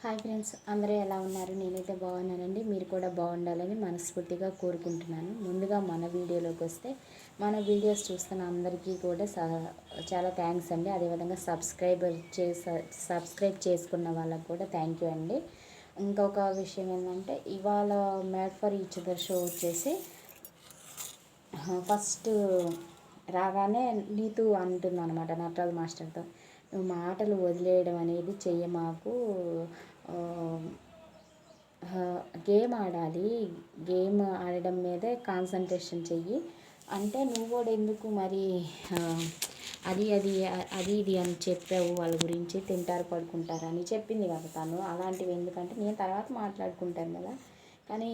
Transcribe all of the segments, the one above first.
Hi friends, అందరూ ఎలా ఉన్నారు? నేనైతే బాగున్నానండి. మీరు కూడా బాగుండాలని మనస్ఫూర్తిగా కోరుకుంటున్నాను. ముందుగా మన వీడియోలోకి వస్తే, మన వీడియోస్ చూస్తున్న అందరికీ కూడా చాలా థ్యాంక్స్ అండి. అదేవిధంగా సబ్స్క్రైబ్ చేసుకున్న వాళ్ళకు కూడా థ్యాంక్ యూ అండి. ఇంకొక విషయం ఏంటంటే, ఇవాళ made for each other show వచ్చేసి ఫస్ట్ రాగానే నీతు అంటుంది అనమాట నటరాజ్ మాస్టర్తో, నువ్వు మాటలు వదిలేయడం అనేది మాకు గేమ్ ఆడాలి, గేమ్ ఆడడం మీదే కాన్సన్ట్రేషన్ చెయ్యి అంటే, నువ్వు కూడా ఎందుకు మరి అది అది అది ఇది అని చెప్పావు, వాళ్ళ గురించి తింటారు పడుకుంటారు అని చెప్పింది కదా తను. అలాంటివి ఎందుకంటే నేను తర్వాత మాట్లాడుకుంటాను కదా, కానీ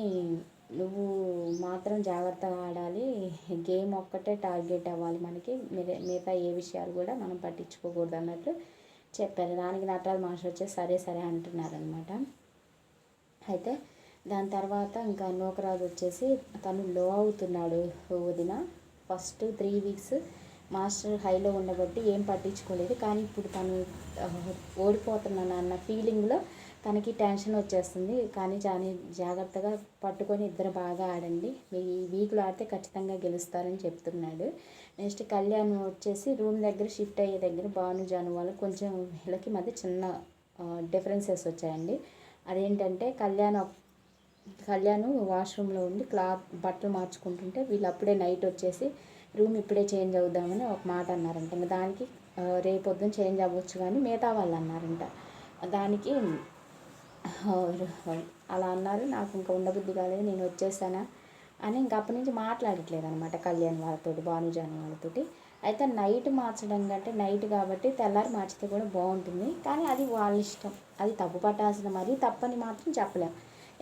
నువ్వు మాత్రం జాగ్రత్తగా ఆడాలి, గేమ్ ఒక్కటే టార్గెట్ అవ్వాలి మనకి, మిగతా ఏ విషయాలు కూడా మనం పట్టించుకోకూడదు అన్నట్టు చెప్పారు. దానికి నటరాజ్ మాస్టర్ వచ్చేసి సరే సరే అంటున్నారనమాట. అయితే దాని తర్వాత ఇంకా నూకరాజు వచ్చేసి తను లో అవుతున్నాడు వదిన. ఫస్ట్ 3 వీక్స్ మాస్టర్ హైలో ఉండబట్టి ఏం పట్టించుకోలేదు, కానీ ఇప్పుడు తను ఓడిపోతున్నాను అన్న ఫీలింగ్లో తనకి టెన్షన్ వచ్చేస్తుంది. కానీ జాగ్రత్తగా పట్టుకొని ఇద్దరు బాగా ఆడండి, మీ ఈ వీక్లో ఆడితే ఖచ్చితంగా గెలుస్తారని చెప్తున్నాడు. నెక్స్ట్ కళ్యాణ్ వచ్చేసి రూమ్ దగ్గర షిఫ్ట్ అయ్యే దగ్గర భాను జాను వాళ్ళు కొంచెం వీళ్ళకి మధ్య చిన్న డిఫరెన్సెస్ వచ్చాయండి. అదేంటంటే కళ్యాణ్ వాష్రూమ్లో ఉండి బట్టలు మార్చుకుంటుంటే వీళ్ళు అప్పుడే నైట్ వచ్చేసి రూమ్ ఇప్పుడే చేంజ్ అవుదామని ఒక మాట అన్నారంట. ఇంకా దానికి రేపొద్దున చేంజ్ అవ్వచ్చు కానీ మిగతా వాళ్ళు అన్నారంట. దానికి అలా అన్నారు, నాకు ఇంకా ఉండబుద్ధి కాలేదు, నేను వచ్చేసానా అని ఇంక అప్పటి నుంచి మాట్లాడట్లేదు అనమాట కళ్యాణ్ వాళ్ళతోటి, భానుజాను వాళ్ళతోటి. అయితే నైట్ మార్చడం కంటే నైట్ కాబట్టి తెల్లారి మార్చితే కూడా బాగుంటుంది, కానీ అది వాళ్ళ ఇష్టం. అది తప్పు పట్టాల్సిన, మరీ తప్పని మాత్రం చెప్పలేం,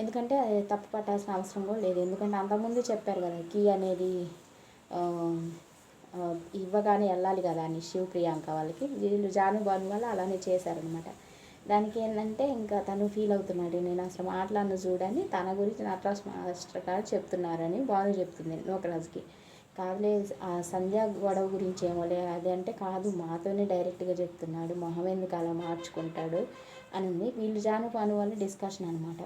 ఎందుకంటే అది తప్పు పట్టాల్సిన అవసరం కూడా లేదు. ఎందుకంటే అంతకుముందు చెప్పారు కదా, కీ అనేది ఇవ్వగానే వెళ్ళాలి కదా అని శివ ప్రియాంక వాళ్ళకి, వీళ్ళు జాను భాను వాళ్ళు అలానే చేశారనమాట. దానికి ఏంటంటే ఇంకా తను ఫీల్ అవుతున్నాడు, నేను అసలు మాట్లాడను చూడని తన గురించి నటరాజ్ మాస్టర్ గారు చెప్తున్నారని భాను చెప్తుంది నూకరాజుకి. కాదులే ఆ సంధ్య గొడవ గురించి ఏమోలే అది అంటే, కాదు మాతోనే డైరెక్ట్గా చెప్తున్నాడు, మొహం ఎందుకు అలా మార్చుకుంటాడు అని ఉంది. వీళ్ళు జాను భాను వాళ్ళు డిస్కషన్ అనమాట.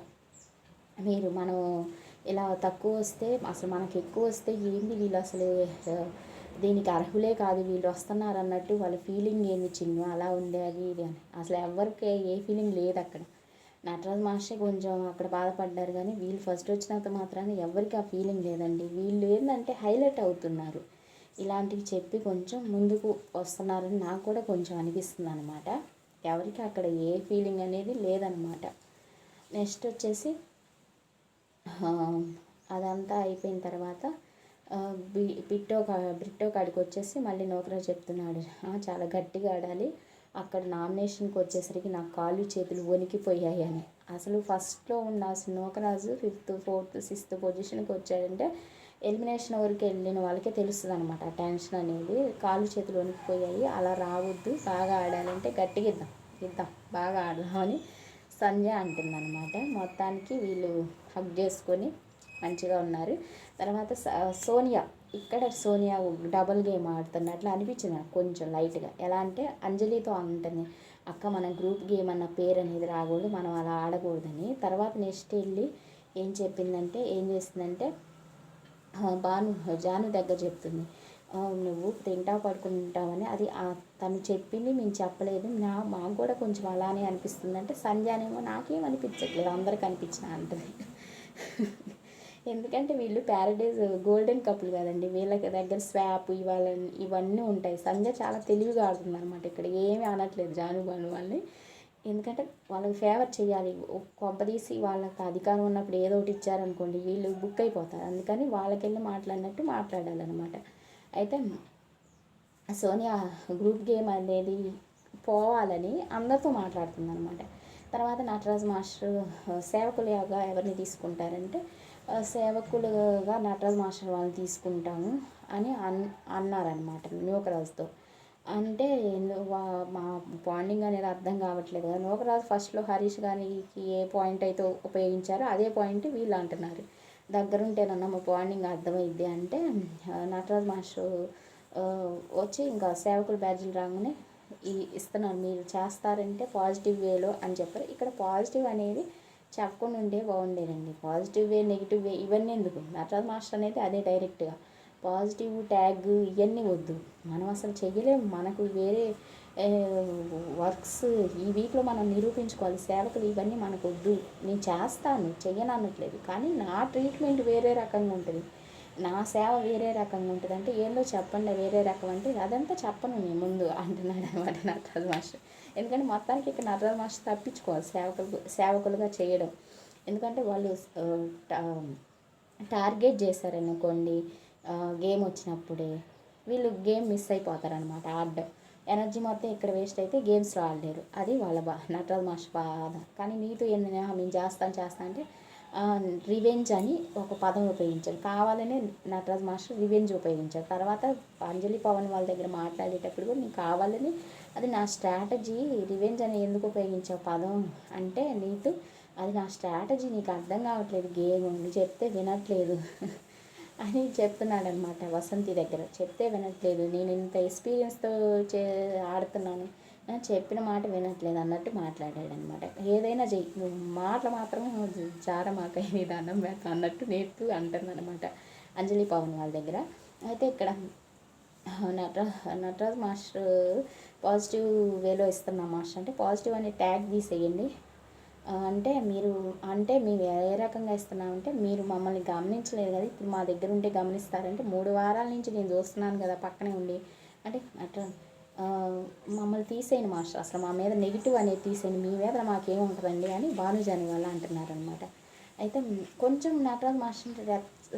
మనం ఇలా తక్కువ వస్తే అసలు మనకి ఎక్కువ వస్తే ఏంది వీళ్ళు అసలు దీనికి అర్హులే కాదు, వీళ్ళు వస్తున్నారు అన్నట్టు వాళ్ళ ఫీలింగ్ ఏంది చిన్ను, అలా ఉంది అది ఇది అని. అసలు ఎవరికి ఏ ఫీలింగ్ లేదు అక్కడ. నటరాజ్ మాస్టర్ కొంచెం అక్కడ బాధపడ్డారు, కానీ వీళ్ళు ఫస్ట్ వచ్చినంత మాత్రాన ఎవరికి ఆ ఫీలింగ్ లేదండి. వీళ్ళు ఏంటంటే హైలైట్ అవుతున్నారు, ఇలాంటివి చెప్పి కొంచెం ముందుకు వస్తున్నారని నాకు కూడా కొంచెం అనిపిస్తుంది అనమాట. ఎవరికి అక్కడ ఏ ఫీలింగ్ అనేది లేదనమాట. నెక్స్ట్ వచ్చేసి అదంతా అయిపోయిన తర్వాత బ్రిట్టో కాడికి వచ్చేసి మళ్ళీ నూకరాజు చెప్తున్నాడు, చాలా గట్టిగా ఆడాలి, అక్కడ నామినేషన్కి వచ్చేసరికి నా కాళ్ళు చేతులు వణికిపోయాయి అని. అసలు ఫస్ట్లో ఉండాల్సిన నూకరాజు 5th 4th 6th పొజిషన్కి వచ్చాడంటే ఎలిమినేషన్ వరకు వెళ్ళిన వాళ్ళకే తెలుస్తుంది అనమాట ఆ టెన్షన్ అనేది. కాళ్ళు చేతులు వణికిపోయాయి, అలా రావద్దు, బాగా ఆడాలంటే గట్టిగా ఇద్దాం బాగా ఆడదామని సంధ్య అంటుందన్నమాట. మొత్తానికి వీళ్ళు హగ్ చేసుకొని మంచిగా ఉన్నారు. తర్వాత సోనియా డబుల్ గేమ్ ఆడుతున్నట్లు అనిపించింది నాకు కొంచెం లైట్గా. ఎలా అంటే అంజలితో అంటుంది, అక్క మన గ్రూప్ గేమ్ అన్న పేరు అనేది రాకూడదు, మనం అలా ఆడకూడదని. తర్వాత నెక్స్ట్ వెళ్ళి ఏం చేస్తుందంటే జాను దగ్గర చెప్తుంది, నువ్వు తింటావు పడుకుంటావని. అది తను చెప్పింది మేము చెప్పలేదు, మాకు కూడా కొంచెం అలానే అనిపిస్తుంది అంటే, సంధ్యానేమో నాకేం అనిపించట్లేదు అందరికి అనిపించిన అంటుంది. ఎందుకంటే వీళ్ళు ప్యారడైజ్ గోల్డెన్ కపుల్ కదండి, వీళ్ళకి దగ్గర స్వాప్ ఇవన్నీ ఉంటాయి. సంధ్య చాలా తెలివిగా ఆడుతుంది అనమాట, ఇక్కడ ఏమీ అనట్లేదు జాను బాను వాళ్ళని. ఎందుకంటే వాళ్ళకి ఫేవర్ చేయాలి, కొంపదీసి వాళ్ళకి అధికారం ఉన్నప్పుడు ఏదో ఒకటి ఇచ్చారనుకోండి వీళ్ళు బుక్ అయిపోతారు, అందుకని వాళ్ళకెళ్ళి మాట్లాడినట్టు మాట్లాడాలన్నమాట. అయితే సోనియా గ్రూప్ గేమ్ అనేది పోవాలని అందరితో మాట్లాడుతుంది అనమాట. తర్వాత నటరాజ్ మాస్టర్ సేవకులుగా ఎవరిని తీసుకుంటారంటే, సేవకులుగా నటరాజ్ మాస్టర్ వాళ్ళని తీసుకుంటాము అని అన్నారనమాట నూకరాజుతో. అంటే మా బాండింగ్ అనేది అర్థం కావట్లేదు కదా. నూకరాజు ఫస్ట్లో హరీష్ గారికి ఏ పాయింట్ అయితే ఉపయోగించారో అదే పాయింట్ వీళ్ళు అంటున్నారు, దగ్గరుంటేనన్నా మా బాండింగ్ అర్థమైద్ది అంటే. నటరాజ్ మాస్టర్ వచ్చి ఇంకా సేవకులు బ్యాడ్జీలు రాగానే ఇస్తున్నారు, మీరు చేస్తారంటే పాజిటివ్ వేలో అని చెప్పారు. ఇక్కడ పాజిటివ్ అనేది చెప్పకుండా ఉంటే బాగుండేదండి. పాజిటివ్ వే, నెగిటివ్ వే ఇవన్నీ ఎందుకు, నటరాజ్ మాస్టర్ అనేది అదే డైరెక్ట్గా పాజిటివ్ ట్యాగ్ ఇవన్నీ వద్దు. మనం అసలు చెయ్యలేము, మనకు వేరే వర్క్స్ ఈ వీక్లో మనం నిరూపించుకోవాలి. సేవకులు ఇవన్నీ మనకు వద్దు. నేను చేస్తాను, చెయ్యను అనట్లేదు, కానీ నా ట్రీట్మెంట్ వేరే రకంగా ఉంటుంది, నా సేవ వేరే రకంగా ఉంటుంది. అంటే ఏందో చెప్పండి వేరే రకం అంటే అదంతా చెప్పను నేను ముందు అంటున్నాడు అనమాట నటరాజ్ మాస్టర్. ఎందుకంటే మొత్తానికి ఇక్కడ నటరాజ్ మాస్టర్ తప్పించుకోవాలి సేవకులుగా చేయడం. ఎందుకంటే వాళ్ళు టార్గెట్ చేశారనుకోండి గేమ్ వచ్చినప్పుడే వీళ్ళు గేమ్ మిస్ అయిపోతారనమాట. ఆడడం ఎనర్జీ మొత్తం ఇక్కడ వేస్ట్ అయితే గేమ్స్లో ఆడలేరు. అది వాళ్ళ నటరాజ్ మాస్టర్ బాధ. కానీ నీతో ఏంటంటే మేము చేస్తాను అంటే రివెంజ్ అని ఒక పదం ఉపయోగించారు. కావాలనే నటరాజ్ మాస్టర్ రివెంజ్ ఉపయోగించారు. తర్వాత అంజలి పవన్ వాళ్ళ దగ్గర మాట్లాడేటప్పుడు కూడా నేను కావాలని అది నా స్ట్రాటజీ, రివెంజ్ అని ఎందుకు ఉపయోగించావు పదం అంటే నీతో అది నా స్ట్రాటజీ, నీకు అర్థం కావట్లేదు గేమ్, నువ్వు చెప్తే వినట్లేదు అని చెప్తున్నాడు అనమాట. వసంతి దగ్గర చెప్తే వినట్లేదు, నేను ఇంత ఎక్స్పీరియన్స్తో ఆడుతున్నాను, చెప్పిన మాట వినట్లేదు అన్నట్టు మాట్లాడాడు అనమాట. ఏదైనా చెయ్యి, నువ్వు మాటలు మాత్రం జారమాక నీ దండం పెడతా అన్నట్టు నేర్పు అంటుందన్నమాట అంజలి పవన్ వాళ్ళ దగ్గర. అయితే ఇక్కడ నటరాజ్ మాస్టర్ పాజిటివ్ వేలో ఇస్తున్నాం మాస్టర్ అంటే పాజిటివ్ అనే ట్యాగ్ తీసేయండి. అంటే మేము ఏ రకంగా ఇస్తున్నామంటే మీరు మమ్మల్ని గమనించలేదు కదా, ఇప్పుడు మా దగ్గర ఉంటే గమనిస్తారంటే 3 వారాల నుంచి నేను చూస్తున్నాను కదా పక్కనే ఉండి అంటే అట్లా మమ్మల్ని తీసేయండి మాస్టర్, అసలు మా మీద నెగిటివ్ అనేది తీసేయండి, మీ మీద మాకేముంటుందండి అని భానుజాని వాళ్ళు అంటున్నారనమాట. అయితే కొంచెం నటరాజ్ మాస్టర్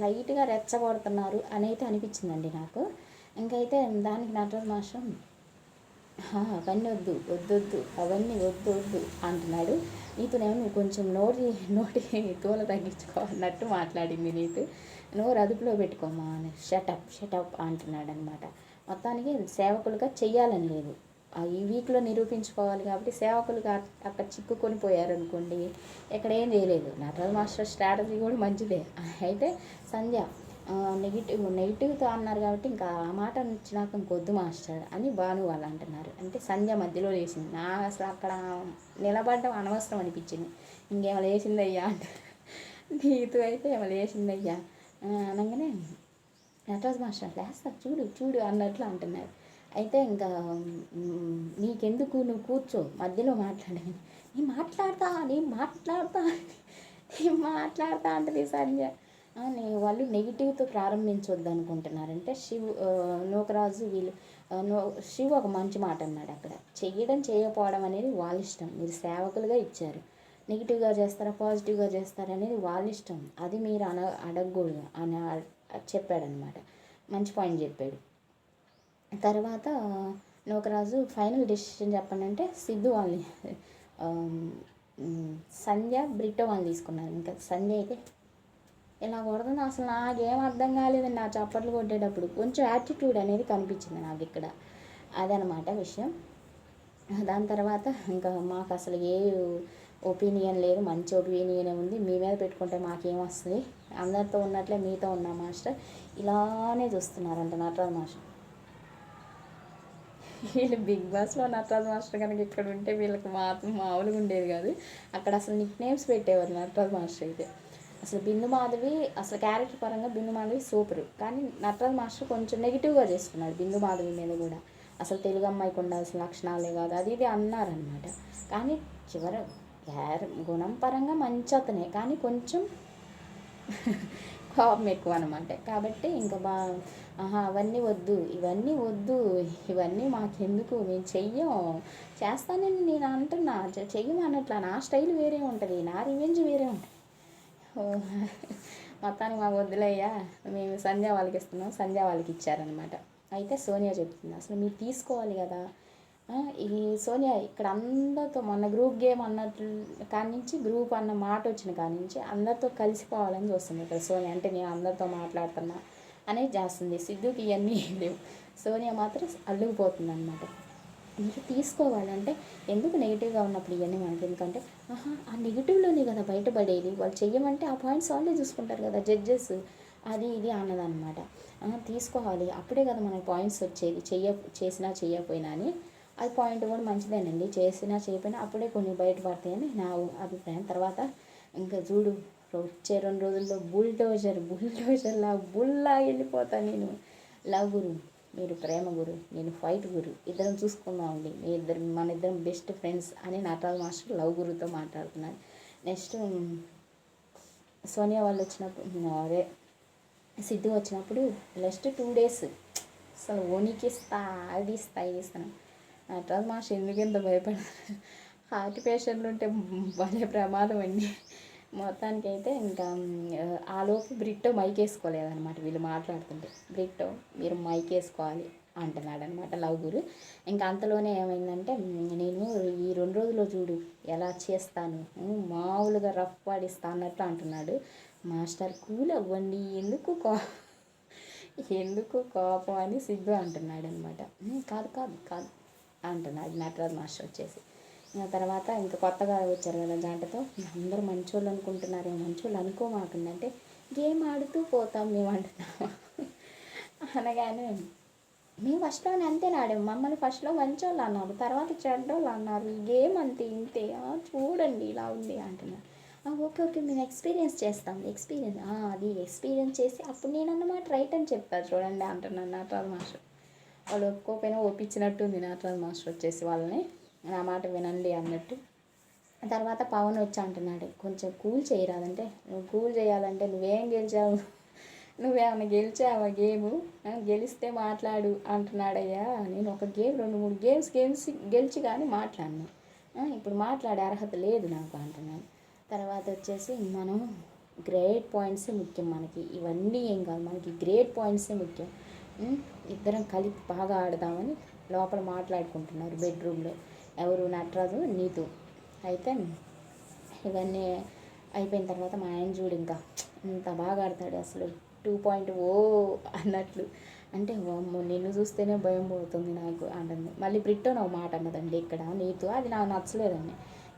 లైట్గా రెచ్చగొడుతున్నారు అని అయితే అనిపించిందండి నాకు. ఇంకైతే దానికి నటరాజ్ మాస్టర్ అవన్నీ వద్దు అవన్నీ వద్దు అంటున్నాడు. నీతోనేమో నువ్వు కొంచెం నోటి తోల తగ్గించుకోవాలన్నట్టు మాట్లాడింది నీతు, నోరు అదుపులో పెట్టుకోమా అని షటప్ అంటున్నాడు అనమాట. మొత్తానికి సేవకులుగా చెయ్యాలని లేదు, ఈ వీక్లో నిరూపించుకోవాలి కాబట్టి సేవకులుగా అక్కడ చిక్కుకొని పోయారనుకోండి ఇక్కడ ఏం చేయలేదు. నటరాజ్ మాస్టర్ స్ట్రాటజీ కూడా మంచిదే. అయితే సంధ్య నెగిటివ్తో అన్నారు కాబట్టి ఇంకా ఆ మాట వచ్చినాక ఇంకొద్దు మాస్టర్ అని భాను వాళ్ళు అంటున్నారు. అంటే సంధ్య మధ్యలో లేచింది, నా అసలు అక్కడ నిలబడడం అనవసరం అనిపించింది. ఇంకేమో లేచిందయ్యా అంటే నీతో అయితే ఏమో లేచిందయ్యా అనగానే నటరాజ్ మాస్టర్ లేస్తా చూడు అన్నట్లు అంటున్నారు. అయితే ఇంకా నీకెందుకు, నువ్వు కూర్చో మధ్యలో మాట్లాడాను, నేను మాట్లాడతా అంటది సంధ్య. వాళ్ళు నెగిటివ్తో ప్రారంభించవద్దు అనుకుంటున్నారంటే నూకరాజు వీళ్ళు శివ్ ఒక మంచి మాట అన్నాడు అక్కడ, చేయకపోవడం అనేది వాళ్ళ ఇష్టం, మీరు సేవకులుగా ఇచ్చారు, నెగిటివ్గా చేస్తారా పాజిటివ్గా చేస్తారా అనేది వాళ్ళ ఇష్టం, అది మీరు అడగకూడదు అని చెప్పాడనమాట. మంచి పాయింట్ చెప్పాడు. తర్వాత నూకరాజు ఫైనల్ డెసిషన్ చెప్పండి అంటే సిద్ధు వాళ్ళని సంధ్య బ్రిట్టో వాళ్ళని తీసుకున్నారు. ఇంకా సంధ్య అయితే ఇలా కొడుతుంది, అసలు నాకేం అర్థం కాలేదండి నా చప్పట్లు కొట్టేటప్పుడు, కొంచెం యాటిట్యూడ్ అనేది కనిపించింది నాకు ఇక్కడ, అదనమాట విషయం. దాని తర్వాత ఇంకా మాకు అసలు ఏ ఒపీనియన్ లేదు, మంచి ఒపీనియన్ ఉంది, మీ మీద పెట్టుకుంటే మాకేం వస్తుంది, అందరితో ఉన్నట్లే మీతో ఉన్నా మాస్టర్ ఇలానే చూస్తున్నారంట నటరాజ్ మాస్టర్. వీళ్ళు బిగ్ బాస్లో నటరాజ్ మాస్టర్ కనుక ఇక్కడ ఉంటే వీళ్ళకి మాత్రం మామూలుగా ఉండేది కాదు. అక్కడ అసలు నిక్ నేమ్స్ పెట్టేవారు నటరాజ్ మాస్టర్ అయితే. అసలు బిందు మాధవి అసలు క్యారెక్టర్ పరంగా బిందు మాధవి సూపరు, కానీ నటరాజ్ మాస్టర్ కొంచెం నెగిటివ్గా చేసుకున్నాడు బిందు మాధవి మీద కూడా. అసలు తెలుగు అమ్మాయికి ఉండాల్సిన లక్షణాలే కాదు అది ఇది అన్నారనమాట. కానీ చివరి గుణం పరంగా మంచి అతనే, కానీ కొంచెం కోపం ఎక్కువ అనమాట. కాబట్టి ఇంకా అవన్నీ వద్దు ఇవన్నీ మాకెందుకు, మేము చేస్తానని నేను అంటున్నా, చెయ్యమన్నట్లా, నా స్టైల్ వేరే ఉంటుంది, నా రివెంజ్ వేరే ఉంటుంది. మొత్తానికి మాకు వద్దులయ్యా, మేము సంధ్య వాళ్ళకి ఇస్తున్నాం, సంధ్య వాళ్ళకి ఇచ్చారనమాట. అయితే సోనియా చెప్తుంది అసలు మీరు తీసుకోవాలి కదా, ఈ సోనియా ఇక్కడ అందరితో మొన్న గ్రూప్ గేమ్ అన్నట్లు కానించి గ్రూప్ అన్న మాట వచ్చిన కానించి అందరితో కలిసిపోవాలని చూస్తుంది ఇక్కడ సోనియా. అంటే నేను అందరితో మాట్లాడుతున్నా అనేది చేస్తుంది. సిద్ధుకి ఇవన్నీ లేవు, సోనియా మాత్రం అల్లుకుపోతుంది అనమాట. మీరు తీసుకోవాలంటే ఎందుకు నెగిటివ్గా ఉన్నప్పుడు ఇవన్నీ మనకి, ఎందుకంటే ఆ నెగిటివ్లోనే కదా బయటపడేది, వాళ్ళు చెయ్యమంటే ఆ పాయింట్స్ వాళ్ళే చూసుకుంటారు కదా జడ్జెస్, అది ఇది అన్నదన్నమాట. తీసుకోవాలి అప్పుడే కదా మనకి పాయింట్స్ వచ్చేది, చేసినా చేయకపోయినా అని అది పాయింట్ కూడా మంచిదేనండి, చేసినా చేయకపోయినా అప్పుడే కొన్ని బయటపడతాయని నా అభిప్రాయం. తర్వాత ఇంకా చూడు, వచ్చే 2 రోజుల్లో బుల్డోజర్లా బుల్లా వెళ్ళిపోతా నేను. లవ్ గురు, మీరు ప్రేమ గురు, నేను ఫైట్ గురు, ఇద్దరం చూసుకుందామండి, మన ఇద్దరం బెస్ట్ ఫ్రెండ్స్ అని నటరాజ్ మాస్టర్ లవ్ గురుతో మాట్లాడుతున్నారు. నెక్స్ట్ సోనియా వాళ్ళు వచ్చినప్పుడు, అదే సిద్ధు వచ్చినప్పుడు జస్ట్ 2 days అసలు వణికిస్తా, అది ఇస్తా ఇది ఇస్తాను. నటరాజ్ మాస్టర్ ఎందుకు ఎంత భయపడారు, హార్ట్ పేషెంట్లు ఉంటే భలే ప్రమాదం అండి. మొత్తానికి అయితే ఇంకా ఆలోపు బ్రిట్టో మైక్ వేసుకోలేదనమాట, వీళ్ళు మాట్లాడుతుంటే. బ్రిట్టో మీరు మైక్ వేసుకోవాలి అంటున్నాడు అనమాట లవ్ గురు. ఇంకా అంతలోనే ఏమైందంటే, నేను ఈ 2 రోజుల్లో చూడు ఎలా చేస్తాను, మామూలుగా రఫ్ పాడిస్తా అన్నట్టు అంటున్నాడు. మాస్టర్ కూల్ అవ్వండి, ఎందుకు కోపం అని సిద్ధు అంటున్నాడు అనమాట. కాదు కాదు కాదు అంటున్నాడు నటరాజ్ మాస్టర్ వచ్చేసి. తర్వాత ఇంకా కొత్తగా వచ్చారు కదా జంటతో, అందరూ మంచోళ్ళు అనుకుంటున్నారు, మంచోళ్ళు అనుకోమాకండి, గేమ్ ఆడుతూ పోతాం మేము అంటున్నాము. అనగానే మేము ఫస్ట్లోనే అంతేనా ఆడాము, మమ్మల్ని ఫస్ట్లో మంచోళ్ళు అన్నారు, తర్వాత చెడ్డోళ్ళు అన్నారు, ఈ గేమ్ అంతే ఇంతే, చూడండి ఇలా ఉంది అంటున్నారు. ఓకే ఓకే మేము ఎక్స్పీరియన్స్ చేస్తాం, అది ఎక్స్పీరియన్స్ చేసి అప్పుడు నేను అన్నమాట రైట్ అని చెప్తాను చూడండి అంటున్నాను నటరాజ్ మాస్టర్. వాళ్ళు ఒప్పుకోకపోయినా ఒప్పించినట్టుంది నటరాజ్ మాస్టర్ వచ్చేసి వాళ్ళని, నా మాట వినండి అన్నట్టు. తర్వాత పవన్ వచ్చి అంటున్నాడు, కొంచెం కూల్ చేయరాదంటే, నువ్వు కూల్ చేయాలంటే నువ్వేం గెలిచావు, నువ్వేమన్నా గెలిచావా గేము, గెలిస్తే మాట్లాడు అంటున్నాడయ్యా. నేను ఒక గేమ్ 2-3 గేమ్స్ గెలిచి కానీ మాట్లాడినా, ఇప్పుడు మాట్లాడే అర్హత లేదు నాకు అంటున్నాను. తర్వాత వచ్చేసి మనం గ్రేట్ పాయింట్సే ముఖ్యం మనకి, ఇవన్నీ ఏం కాదు, మనకి గ్రేట్ పాయింట్సే ముఖ్యం. ఇద్దరం కలిపి బాగా ఆడదామని లోపల మాట్లాడుకుంటున్నారు బెడ్రూమ్లో, ఎవరు నటరాజు నీతు. అయితే ఇవన్నీ అయిపోయిన తర్వాత మా ఆయన చూడు ఇంకా ఇంత బాగా ఆడతాడు అసలు 2.0 అన్నట్లు, అంటే అమ్మో నిన్ను చూస్తేనే భయం పోతుంది నాకు అంటుంది. మళ్ళీ బ్రిట్టో నా మాట అన్నదండి ఇక్కడ నీతు, అది నాకు నచ్చలేదండి.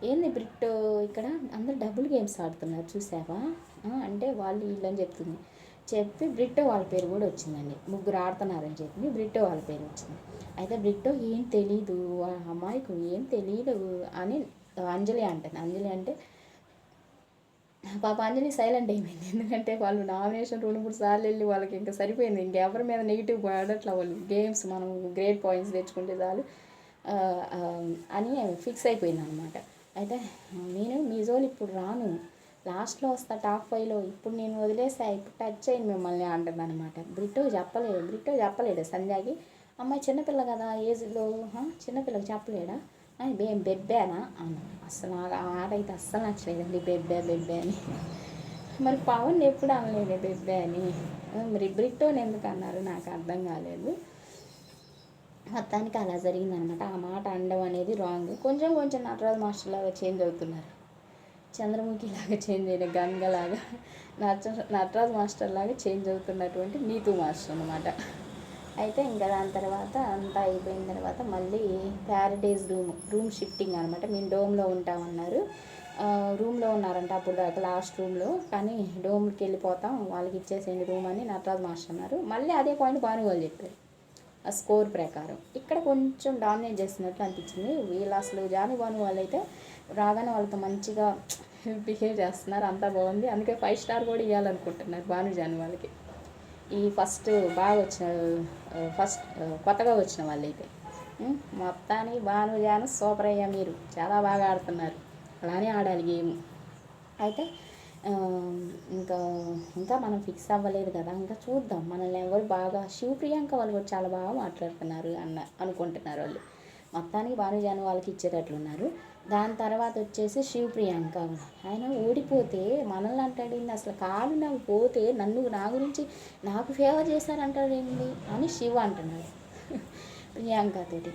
ఏంది బ్రిట్టో ఇక్కడ అందరు డబుల్ గేమ్స్ ఆడుతున్నారు చూసావా అంటే, వాళ్ళు వీళ్ళని చెప్పి బ్రిట్టో వాళ్ళ పేరు కూడా వచ్చిందండి, 3 ఆడుతున్నారని చెప్పి బ్రిట్టో వాళ్ళ పేరు వచ్చింది. అయితే బ్రిట్టో ఏం తెలీదు, అమ్మాయికు ఏం తెలీదు అని అంజలి అంటుంది. అంజలి అంటే పాప అంజలి సైలెంట్ అయిపోయింది, ఎందుకంటే వాళ్ళు నామినేషన్ 2-3 సార్లు వెళ్ళి వాళ్ళకి ఇంకా సరిపోయింది, ఇంకెవరి మీద నెగిటివ్ పడట్లా వాళ్ళు, గేమ్స్ మనం గ్రేట్ పాయింట్స్ తెచ్చుకుంటే చాలు అని ఫిక్స్ అయిపోయింది అనమాట. అయితే నేను మీ జోలు ఇప్పుడు రాను, లాస్ట్లో వస్తా టాప్ 5లో, ఇప్పుడు నేను వదిలేసా, ఇప్పుడు టచ్ అయింది మిమ్మల్ని అంటుంది అనమాట. బ్రిట్టో చెప్పలేడు సంధ్యాకి, అమ్మాయి చిన్నపిల్ల కదా ఏజ్లో, చిన్నపిల్లకి చెప్పలేడా, బెబ్బేనా అన్న. అసలు నాకు ఆ ఆట అయితే అస్సలు నచ్చలేదండి, బెబ్బే అని. మరి పవన్ ఎప్పుడు అనలేదు బెబ్బే అని, మరి బ్రిట్టోని ఎందుకు అన్నారు నాకు అర్థం కాలేదు. మొత్తానికి అలా జరిగిందనమాట. ఆ మాట అనడం అనేది రాంగ్. కొంచెం నటరాజ్ మాస్టర్ లాగా చేంజ్ అవుతున్నారు, చంద్రముఖి లాగా చేంజ్ అయిన గంగలాగా నటరాజ్ మాస్టర్ లాగా చేంజ్ అవుతున్నటువంటి నీతు మాస్టర్ అనమాట. అయితే ఇంకా దాని తర్వాత అంతా అయిపోయిన తర్వాత మళ్ళీ ప్యారడైజ్ రూమ్ షిఫ్టింగ్ అనమాట. మేము డోమ్లో ఉంటామన్నారు, రూమ్లో ఉన్నారంట అప్పుడు దాకా లాస్ట్ రూమ్లో, కానీ డోమ్కి వెళ్ళిపోతాం వాళ్ళకి ఇచ్చేసేయండి రూమ్ అని నటరాజ్ మాస్టర్ అన్నారు. మళ్ళీ అదే పాయింట్ భానువాళ్ళు చెప్పారు ఆ స్కోర్ ప్రకారం. ఇక్కడ కొంచెం డామినేట్ చేస్తున్నట్లు అనిపించింది వీళ్ళు. అసలు జాను భాను వాళ్ళు అయితే రాగానే వాళ్ళతో మంచిగా బిహేవ్ చేస్తున్నారు, అంతా బాగుంది, అందుకే 5 స్టార్ కూడా ఇవ్వాలనుకుంటున్నారు భాను జాను వాళ్ళకి. ఈ ఫస్ట్ కొత్తగా వచ్చిన వాళ్ళైతే మొత్తానికి భాను జాను సూపర్ అయ్యా, మీరు చాలా బాగా ఆడుతున్నారు, అలానే ఆడాలి గేమ్. అయితే ఇంకా మనం ఫిక్స్ అవ్వలేదు కదా, ఇంకా చూద్దాం మనల్ని ఎవరు బాగా, శివప్రియాంక వాళ్ళు కూడా చాలా బాగా మాట్లాడుతున్నారు అనుకుంటున్నారు వాళ్ళు. మొత్తానికి భానుజాను వాళ్ళకి ఇచ్చేటట్లున్నారు. దాని తర్వాత వచ్చేసి శివప్రియాంక, ఆయన ఓడిపోతే మనల్ని అంటాడింది, అసలు కాదు నాకు పోతే నా గురించి నాకు ఫేవర్ చేశారంటాడేంటి అని శివ అంటున్నాడు ప్రియాంకతోటి.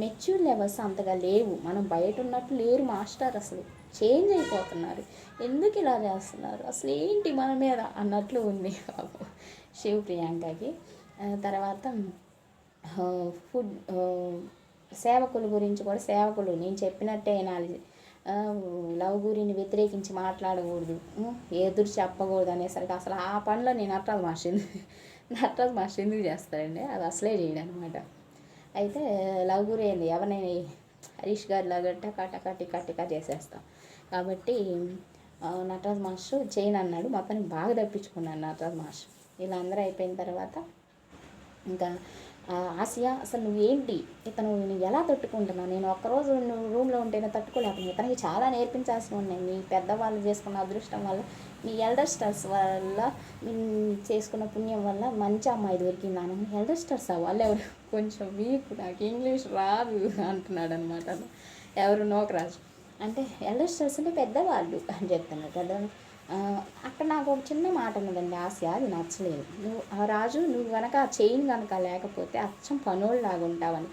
మెచ్యూర్ లెవెల్స్ అంతగా లేవు, మనం బయట ఉన్నట్టు లేరు మాస్టర్, అసలు చేంజ్ అయిపోతున్నారు, ఎందుకు ఇలా చేస్తున్నారు, అసలు ఏంటి మన మీద అన్నట్లు ఉంది శివప్రియాంకకి. తర్వాత ఫుడ్ సేవకుల గురించి కూడా, సేవకులు నేను చెప్పినట్టే వినాలి, లవ్ గురిని వ్యతిరేకించి మాట్లాడకూడదు, ఎదురు చెప్పకూడదు అనేసరికి అసలు ఆ పనిలో నేను నటరాజ్ మాస్టర్ ఎందుకు చేస్తారండి, అది అసలే చేయడం అనమాట. అయితే లవ్ గురి అయింది. ఎవరిని హరీష్ గారి లాగా టకా టకా టికా టికా చేసేస్తాం కాబట్టి నటరాజ్ మాస్టర్ చేయను అన్నాడు. మొత్తానికి బాగా తప్పించుకున్నాను నటరాజ్ మాస్టర్. ఇలా అందరూ అయిపోయిన తర్వాత ఇంకా ఆసియా అసలు నువ్వేంటి ఇతను నువ్వు ఎలా తట్టుకుంటున్నావు, నేను ఒక్కరోజు నువ్వు రూమ్లో ఉంటేనే తట్టుకోలేకపోయింది, ఇతనికి చాలా నేర్పించాల్సి ఉన్నాయి, మీ పెద్దవాళ్ళు చేసుకున్న అదృష్టం వల్ల, మీ ఎల్డర్ స్టార్స్ వల్ల, చేసుకున్న పుణ్యం వల్ల మంచి అమ్మాయి దొరికిందాను. ఎల్డర్ స్టార్స్ వాళ్ళు ఎవరు, కొంచెం వీక్, నాకు ఇంగ్లీష్ రాదు అంటున్నాడు అనమాట. ఎవరు నోకరాజు అంటే ఎల్డర్ స్టార్స్ అంటే పెద్దవాళ్ళు అని చెప్తున్నారు పెద్ద. అక్కడ నాకు ఒక చిన్న మాట ఉన్నదండి ఆసియా, అది నచ్చలేదు. నువ్వు రాజు నువ్వు కనుక ఆ చైన్ కనుక లేకపోతే అచ్చం పనోళ్ళలాగా ఉంటావని.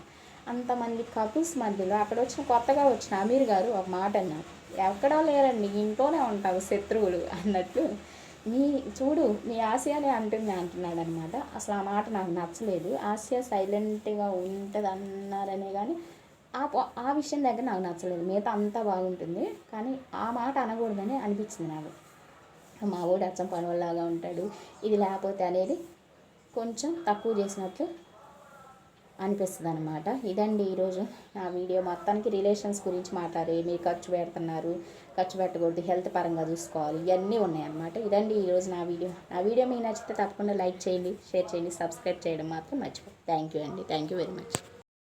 అంతమంది కపుల్స్ మధ్యలో అక్కడ కొత్తగా వచ్చిన అమీర్ గారు ఒక మాట అన్నారు, ఎక్కడో లేరండి ఇంట్లోనే ఉంటావు శత్రువులు అన్నట్టు. చూడు మీ ఆసియానే అంటున్నాడు అనమాట. అసలు ఆ మాట నాకు నచ్చలేదు. ఆసియా సైలెంట్గా ఉంటుంది అన్నారనే కానీ ఆ విషయం దగ్గర నాకు నచ్చలేదు. మిగతా అంతా బాగుంటుంది కానీ ఆ మాట అనకూడదని అనిపించింది నాకు. మా ఊడు అచ్చం పనులాగా ఉంటాడు, ఇది లేకపోతే అనేది కొంచెం తక్కువ చేసినట్లు అనిపిస్తుంది అనమాట. ఇదండి ఈరోజు నా వీడియో. మొత్తానికి రిలేషన్స్ గురించి మాట్లాడి, మీరు ఖర్చు పెడుతున్నారు, ఖర్చు పెట్టకూడదు, హెల్త్ పరంగా చూసుకోవాలి, ఇవన్నీ ఉన్నాయన్నమాట. ఇదండి ఈరోజు నా వీడియో మీకు నచ్చితే తప్పకుండా లైక్ చేయండి, షేర్ చేయండి, సబ్స్క్రైబ్ చేయడం మాత్రం మర్చిపోండి. థ్యాంక్ యూ అండి, థ్యాంక్ యూ వెరీ మచ్.